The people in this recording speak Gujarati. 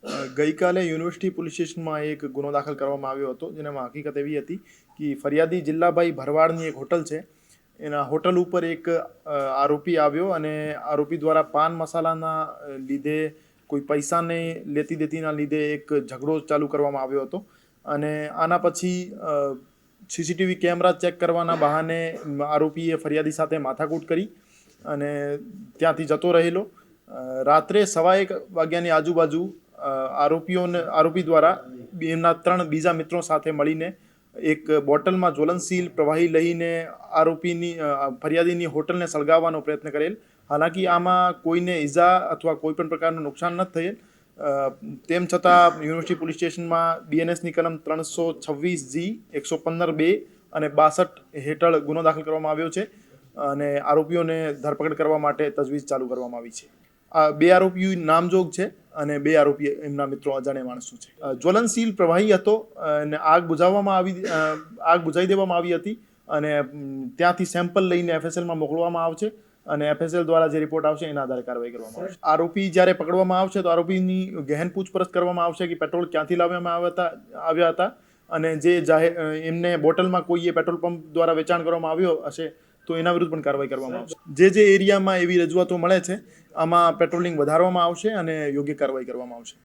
ગઈકાલે યુનિવર્સિટી પોલીસ સ્ટેશનમાં એક ગુનો દાખલ કરવામાં આવ્યો હતો, જેનામાં હકીકત એવી હતી કે ફરિયાદી જિલ્લાભાઈ ભરવાડની એક હોટલ છે. એના હોટલ ઉપર એક આરોપી આવ્યો અને આરોપી દ્વારા પાન મસાલાના લીધે કોઈ પૈસાને લેતી દેતીના લીધે એક ઝઘડો ચાલુ કરવામાં આવ્યો હતો. અને આના પછી સીસીટીવી કેમેરા ચેક કરવાના બહાને આરોપીએ ફરિયાદી સાથે માથાકૂટ કરી અને ત્યાંથી જતો રહેલો. રાત્રે 1:15 વાગ્યાની આજુબાજુ આરોપી દ્વારા એમના 3 બીજા મિત્રો સાથે મળીને એક બોટલમાં જ્વલનશીલ પ્રવાહી લઈને ફરિયાદીની હોટલને સળગાવવાનો પ્રયત્ન કરેલ. હાલાકી આમાં કોઈને ઈજા અથવા કોઈ પણ પ્રકારનું નુકસાન ન થયેલ. તેમ છતાં યુનિવર્સિટી પોલીસ સ્ટેશનમાં બીએનએસની કલમ 326G 115(2) અને 62 હેઠળ ગુનો દાખલ કરવામાં આવ્યો છે અને આરોપીઓને ધરપકડ કરવા માટે તજવીજ ચાલુ કરવામાં આવી છે. આ 2 આરોપીઓ નામજોગ છે અને 2 આરોપી એમના મિત્રો અજાણ્યા માણસો છે. જ્વલનશીલ પ્રવાહી હતો અને આગ બુઝાવી દેવામાં આવી હતી અને ત્યાંથી સેમ્પલ લઈને એફએસએલમાં મોકલવામાં આવશે અને એફએસએલ દ્વારા જે રિપોર્ટ આવશે એના આધારે કાર્યવાહી કરવામાં આવશે. આરોપી જ્યારે પકડવામાં આવશે તો આરોપીની ગહેન પૂછપરછ કરવામાં આવશે કે પેટ્રોલ ક્યાંથી લાવવામાં આવ્યા હતા અને જે એમને બોટલમાં કોઈએ પેટ્રોલ પંપ દ્વારા વેચાણ કરવામાં આવ્યો હશે તો એના વિરુદ્ધ પણ કાર્યવાહી કરવામાં આવશે. જે એરિયામાં એવી રજૂઆતો મળે છે આમાં પેટ્રોલિંગ વધારવામાં આવશે અને યોગ્ય કાર્યવાહી કરવામાં આવશે.